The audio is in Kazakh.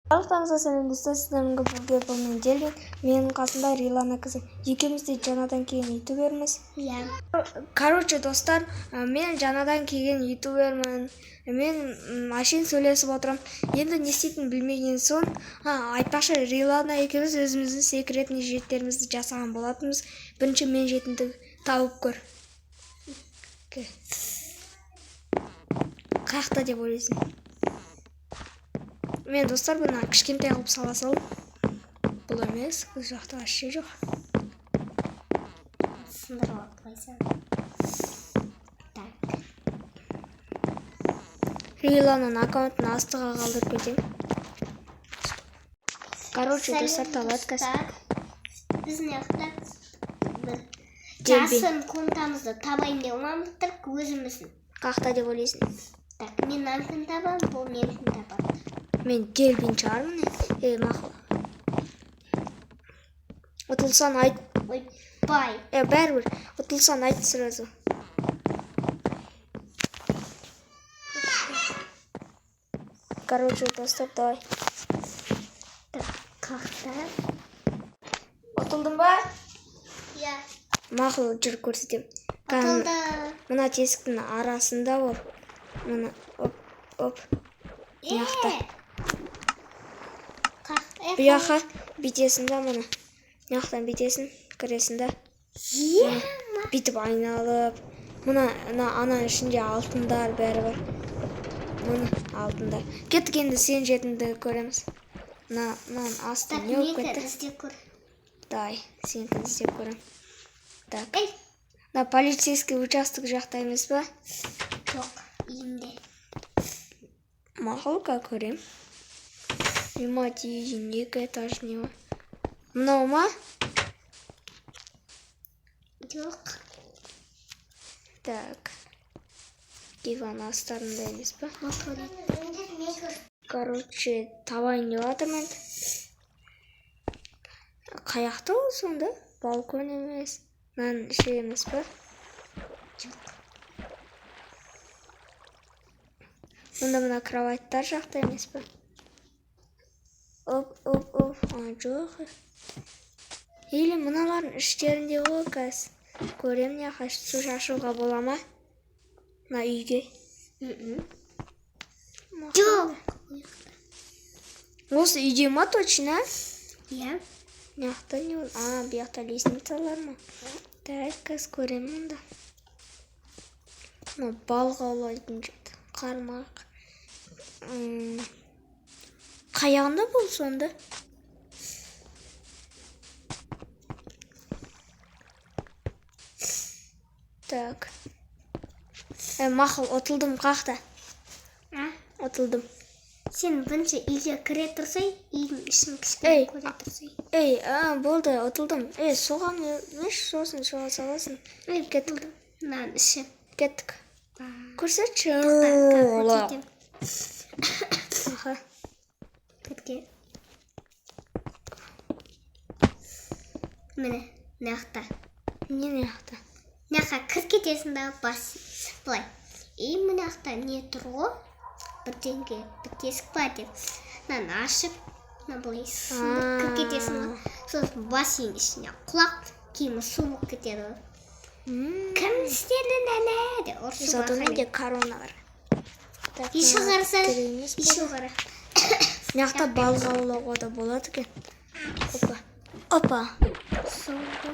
Барлықтарыңызға сәлем достар, сіздерге бұл мен Желбек, менің қасымда Рилана қызы. Екеуміз де жаңадан келген ютуберміз. Короче, достар, мен жаңадан келген ютубермін. Мен машин сөйлесіп отырам. Енді не істейтінін білмеген соң, айтпақшы, Рилана екеуміз өзіміздің секретный жеттерімізді жасаған болатынбыз. Бірінші мен жетімді тауып көр. Қаяқта деп ойлайсың? Мен достар бұны кішкентай қылып сала салып. Бұл емес, бұл жақта ашы жоқ. Сындырып алып қойсам. Так. Риланың аккаунтын астыға қалдырып кетем. Короче, достар, таладкасы. Біз неқта жасын контамызды табайын деп оламыздырық өзіміздің. Қақта деп ойлайсың? Так, мен ансын табам, бұл менсін табам. Мен Желбин шығармын. Мақұл. Ұтылсан айт. Ой, бай. Бәрібір. Ұтылсан айт сразу. Короче, достар, давай. Так, қақта. Ұтылдың ба? Я. Мақұл, жүр көрсетем. Ұтылды. Мына тесіктің арасында бол. Мына, оп. Яқта. Бұяқа битесінде мұны. Яқтан битесін, кіресінде. Битіп айналып. Мұна ана ішінде алтындар бәрі бар. Мұны алтындар. Кеттік енді сен жетімді көреміз. Мұнан асты не өп кетті? Так, мен іздеп көр. Дай, сен іздеп көрем. Так. Полицейский участок жақта емес ба? Жоқ, үйімде. Мақұл, қа көрем. Дематиген 2 этаж не бар. Мынау ма? Жоқ. Так. Диван астарында емес па? Короче, табайын деп жатырмын. Қаяқта ол сонда? Балкон емес. Мынан ше емес па? Жоқ. Мына кроваттар жақта емес па? Оп. Жоқ. Или мыналардың іштерінде ол кәз. Көрем не қаш су шашуға бола ма? Мына үйге. Жоқ. Осы үйде ма точно? Я. Неқта не ол? Бұяқта лестницалар ма? Так, кәз көрем мұнда. Балық аулайтын жет. Қармақ. Қаяғында бұл сонда? Так. Мақыл, отылдым қақта. Отылдым. Сен бірінші үйге кіре тұрсай, үйдің ішін кішкене көре тұрсай. Болды, отылдым. Соған еш, сосын соға саласын. Кеттік. Мынан іші. Кеттік. Көрсетші. Көрсетем. Кетке. Міне, неқта. Не неқта? Неқа кір кетесің бі бас. Бұлай. Мынақта не тұрғы? Бірденге бітесік ба деп. Мынан ашып, бұлай сынды кір кетесің ба. Сосын бассейн ішіне құлақ, кейімі су болып кетеді. Кім істердің әне? Де ұрсы Зато менде корона бар. Еще қара. Неқта балық аулауға да болады екен. Опа. Соңғы.